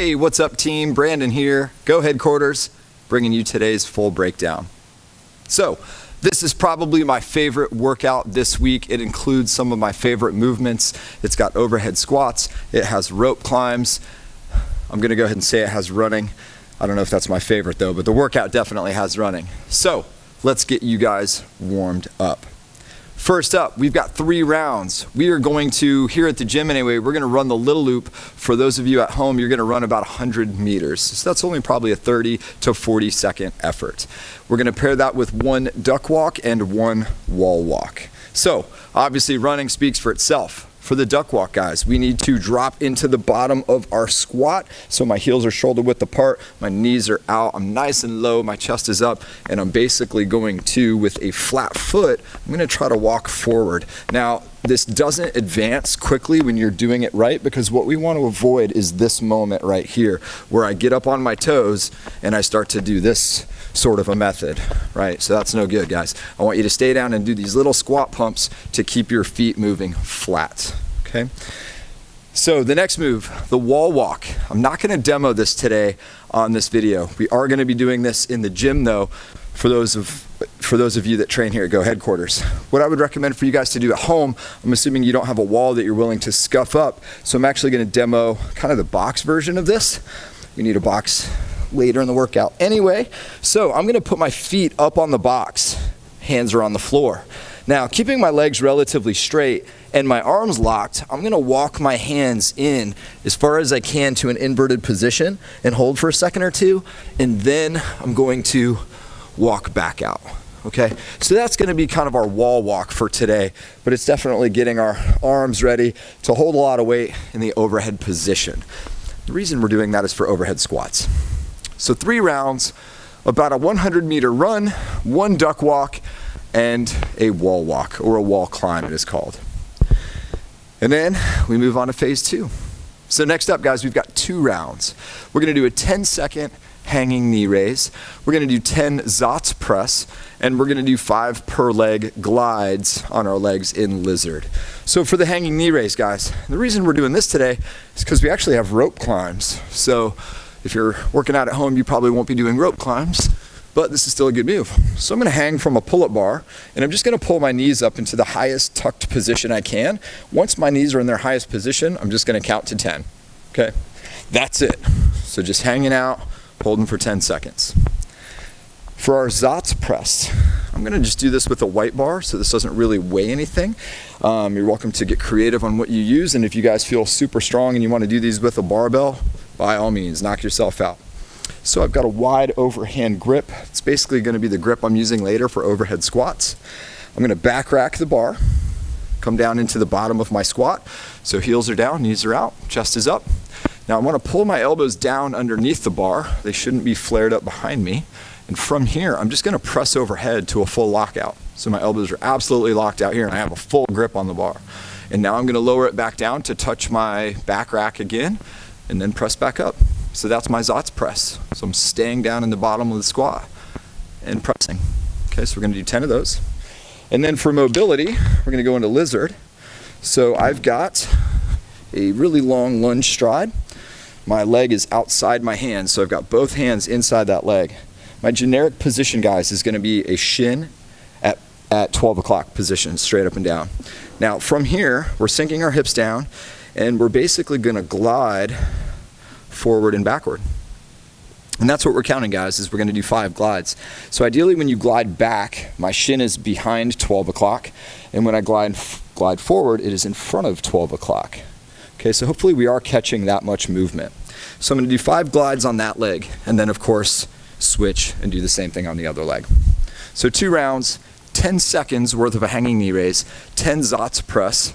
Hey, what's up team? Brandon here, Go Headquarters, bringing you today's full breakdown. So, this is probably my favorite workout this week. It includes some of my favorite movements. It's got overhead squats, it has rope climbs. I'm gonna go ahead and say it has running. I don't know if that's my favorite though, but the workout definitely has running. So, let's get you guys warmed up. First up, we've got 3 rounds. We are going to, here at the gym anyway, we're gonna run the little loop. For those of you at home, you're gonna run about 100 meters. So that's only probably a 30 to 40 second effort. We're gonna pair that with 1 duck walk and 1 wall walk. So, obviously running speaks for itself. For the duck walk, guys, we need to drop into the bottom of our squat. So my heels are shoulder width apart, my knees are out, I'm nice and low, my chest is up, and I'm basically going to, with a flat foot, I'm gonna try to walk forward. Now, this doesn't advance quickly when you're doing it right, because what we want to avoid is this moment right here, where I get up on my toes and I start to do this sort of a method, right? So that's no good, guys. I want you to stay down and do these little squat pumps to keep your feet moving flat, okay? So the next move, the wall walk. I'm not gonna demo this today on this video. We are gonna be doing this in the gym though, for those of you that train here at Go Headquarters. What I would recommend for you guys to do at home, I'm assuming you don't have a wall that you're willing to scuff up, so I'm actually gonna demo kind of the box version of this. We need a box later in the workout. Anyway, so I'm gonna put my feet up on the box, hands are on the floor. Now, keeping my legs relatively straight and my arms locked, I'm gonna walk my hands in as far as I can to an inverted position and hold for a second or two, and then I'm going to walk back out, okay? So that's gonna be kind of our wall walk for today, but it's definitely getting our arms ready to hold a lot of weight in the overhead position. The reason we're doing that is for overhead squats. So 3 rounds, about a 100-meter run, 1 duck walk, and a wall walk, or a wall climb it is called. And then we move on to phase 2. So next up, guys, we've got 2 rounds. We're gonna do a 10-second hanging knee raise. We're gonna do 10 Zotz press, and we're gonna do 5 per leg glides on our legs in lizard. So for the hanging knee raise, guys, the reason we're doing this today is because we actually have rope climbs. So if you're working out at home, you probably won't be doing rope climbs, but this is still a good move. So I'm gonna hang from a pull-up bar, and I'm just gonna pull my knees up into the highest tucked position I can. Once my knees are in their highest position, I'm just gonna count to 10, okay? That's it. So just hanging out, holding for 10 seconds. For our Zotz press, I'm gonna just do this with a white bar, so this doesn't really weigh anything. You're welcome to get creative on what you use, and if you guys feel super strong and you wanna do these with a barbell, by all means, knock yourself out. So I've got a wide overhand grip. It's basically gonna be the grip I'm using later for overhead squats. I'm gonna back rack the bar, come down into the bottom of my squat. So heels are down, knees are out, chest is up. Now I wanna pull my elbows down underneath the bar. They shouldn't be flared up behind me. And from here, I'm just gonna press overhead to a full lockout. So my elbows are absolutely locked out here and I have a full grip on the bar. And now I'm gonna lower it back down to touch my back rack again, and then press back up. So that's my Zotz press. So I'm staying down in the bottom of the squat and pressing. Okay, so we're gonna do 10 of those. And then for mobility, we're gonna go into lizard. So I've got a really long lunge stride. My leg is outside my hand, so I've got both hands inside that leg. My generic position, guys, is gonna be a shin at 12 o'clock position, straight up and down. Now from here, we're sinking our hips down, and we're basically gonna glide forward and backward. And that's what we're counting, guys, is we're gonna do 5 glides. So ideally when you glide back, my shin is behind 12 o'clock, and when I glide forward, it is in front of 12 o'clock. Okay, so hopefully we are catching that much movement. So I'm gonna do 5 glides on that leg, and then of course, switch and do the same thing on the other leg. So 2 rounds, 10 seconds worth of a hanging knee raise, 10 Zotz press,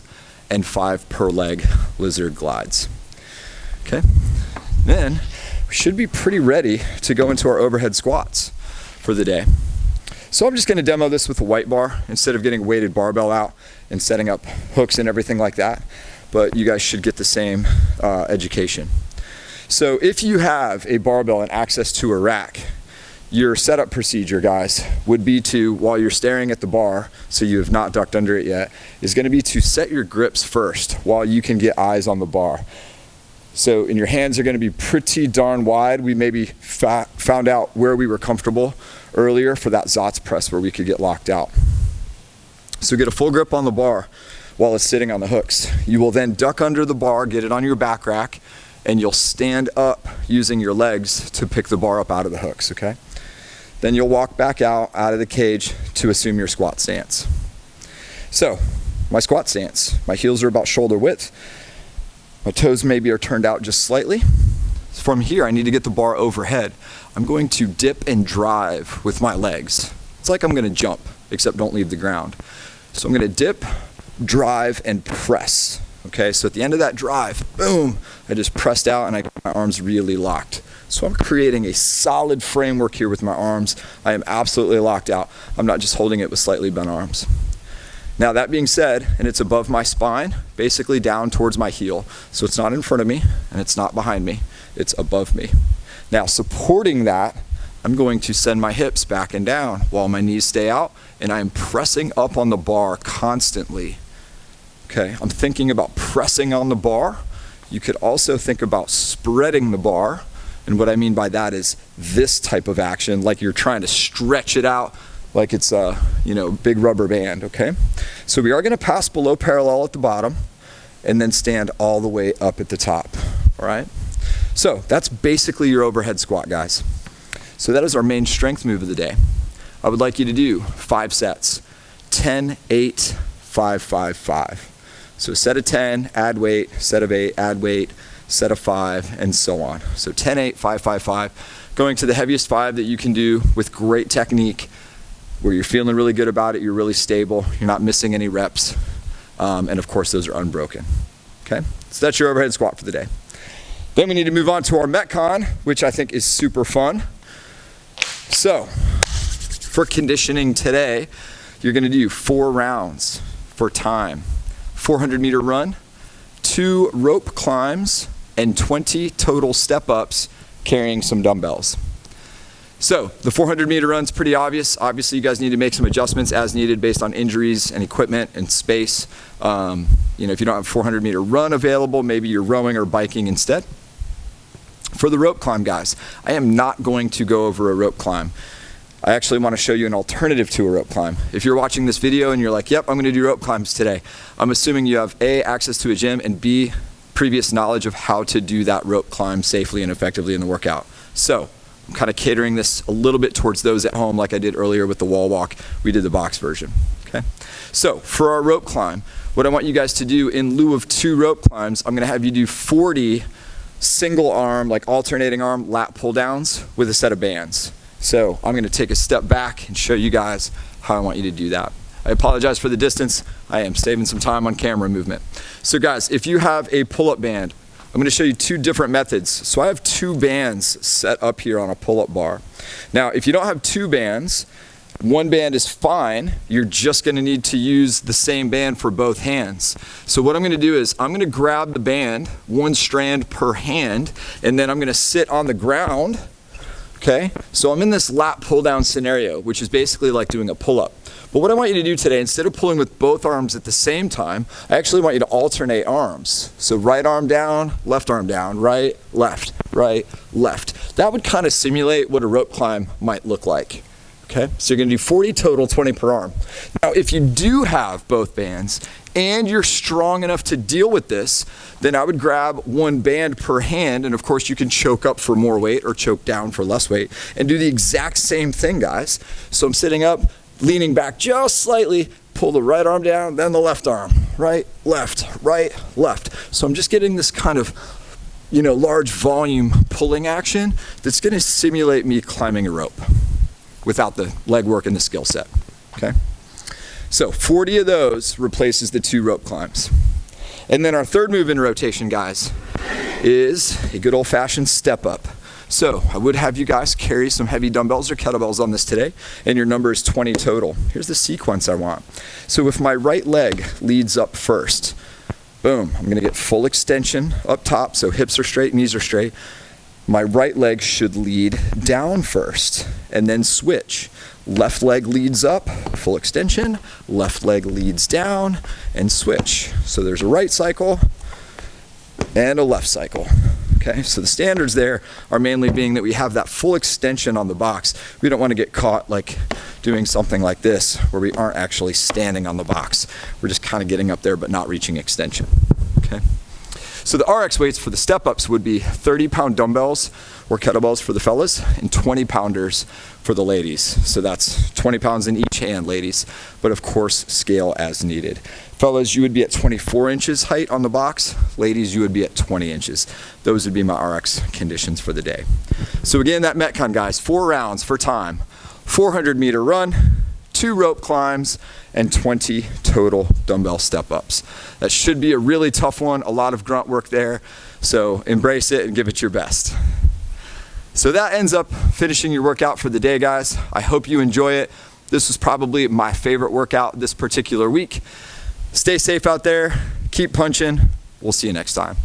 and 5 per leg lizard glides. Okay, then we should be pretty ready to go into our overhead squats for the day. So I'm just gonna demo this with a white bar instead of getting a weighted barbell out and setting up hooks and everything like that, but you guys should get the same education. So if you have a barbell and access to a rack, your setup procedure, guys, would be to, while you're staring at the bar, so you have not ducked under it yet, is gonna be to set your grips first while you can get eyes on the bar. So, and your hands are going to be pretty darn wide. We maybe found out where we were comfortable earlier for that Zotz press where we could get locked out. So get a full grip on the bar while it's sitting on the hooks. You will then duck under the bar, get it on your back rack, and you'll stand up using your legs to pick the bar up out of the hooks, okay? Then you'll walk back out of the cage to assume your squat stance. So, my squat stance, my heels are about shoulder width. My toes maybe are turned out just slightly. From here, I need to get the bar overhead. I'm going to dip and drive with my legs. It's like I'm going to jump, except don't leave the ground. So I'm going to dip, drive, and press. Okay, so at the end of that drive, boom, I just pressed out and I got my arms really locked. So I'm creating a solid framework here with my arms. I am absolutely locked out. I'm not just holding it with slightly bent arms. Now that being said, and it's above my spine, basically down towards my heel. So it's not in front of me and it's not behind me, it's above me. Now supporting that, I'm going to send my hips back and down while my knees stay out, and I am pressing up on the bar constantly. Okay, I'm thinking about pressing on the bar. You could also think about spreading the bar, and what I mean by that is this type of action, like you're trying to stretch it out like it's a big rubber band, okay? So we are gonna pass below parallel at the bottom and then stand all the way up at the top, all right? So that's basically your overhead squat, guys. So that is our main strength move of the day. I would like you to do 5 sets, 10, 8, 5, 5, 5. So a set of 10, add weight, set of 8, add weight, set of 5, and so on. So 10, 8, 5, 5, 5. Going to the heaviest 5 that you can do with great technique, where you're feeling really good about it, you're really stable, you're not missing any reps, and of course those are unbroken. Okay, so that's your overhead squat for the day. Then we need to move on to our Metcon, which I think is super fun. So, for conditioning today, you're gonna do 4 rounds for time. 400-meter run, 2 rope climbs, and 20 total step-ups carrying some dumbbells. So, the 400-meter run's pretty obvious. Obviously, you guys need to make some adjustments as needed based on injuries and equipment and space. If you don't have a 400-meter run available, maybe you're rowing or biking instead. For the rope climb, guys, I am not going to go over a rope climb. I actually want to show you an alternative to a rope climb. If you're watching this video and you're like, yep, I'm going to do rope climbs today, I'm assuming you have A, access to a gym, and B, previous knowledge of how to do that rope climb safely and effectively in the workout. So I'm kind of catering this a little bit towards those at home like I did earlier with the wall walk. We did the box version, okay? So for our rope climb, what I want you guys to do in lieu of 2 rope climbs, I'm going to have you do 40 single arm, like alternating arm lat pull downs with a set of bands. So I'm going to take a step back and show you guys how I want you to do that. I apologize for the distance. I am saving some time on camera movement. So guys, if you have a pull-up band, I'm going to show you 2 different methods. So I have 2 bands set up here on a pull-up bar. Now, if you don't have 2 bands, 1 band is fine. You're just going to need to use the same band for both hands. So what I'm going to do is I'm going to grab the band, 1 strand per hand, and then I'm going to sit on the ground. Okay, so I'm in this lat pull down scenario, which is basically like doing a pull-up. But what I want you to do today, instead of pulling with both arms at the same time, I actually want you to alternate arms. So right arm down, right, left, right, left. That would kind of simulate what a rope climb might look like. Okay, so you're gonna do 40 total, 20 per arm. Now, if you do have both bands and you're strong enough to deal with this, then I would grab 1 band per hand, and of course you can choke up for more weight or choke down for less weight, and do the exact same thing, guys. So I'm sitting up, leaning back just slightly, pull the right arm down, then the left arm, right, left, left. So I'm just getting this kind of, large volume pulling action that's gonna simulate me climbing a rope without the leg work and the skill set, okay? So 40 of those replaces the 2 rope climbs. And then our third move in rotation, guys, is a good old-fashioned step up. So I would have you guys carry some heavy dumbbells or kettlebells on this today, and your number is 20 total. Here's the sequence I want. So if my right leg leads up first, boom, I'm gonna get full extension up top, so hips are straight, knees are straight. My right leg should lead down first, and then switch. Left leg leads up, full extension, left leg leads down, and switch. So there's a right cycle, and a left cycle. Okay, so the standards there are mainly being that we have that full extension on the box. We don't want to get caught like doing something like this where we aren't actually standing on the box. We're just kind of getting up there but not reaching extension. Okay. So the RX weights for the step-ups would be 30-pound dumbbells or kettlebells for the fellas and 20-pounders for the ladies. So that's 20 pounds in each hand, ladies, but of course scale as needed. Fellas, you would be at 24 inches height on the box. Ladies, you would be at 20 inches. Those would be my RX conditions for the day. So again, that Metcon, guys, 4 rounds for time, 400-meter run, 2 rope climbs, and 20 total dumbbell step-ups. That should be a really tough one, a lot of grunt work there, so embrace it and give it your best. So that ends up finishing your workout for the day, guys. I hope you enjoy it. This was probably my favorite workout this particular week. Stay safe out there, keep punching. We'll see you next time.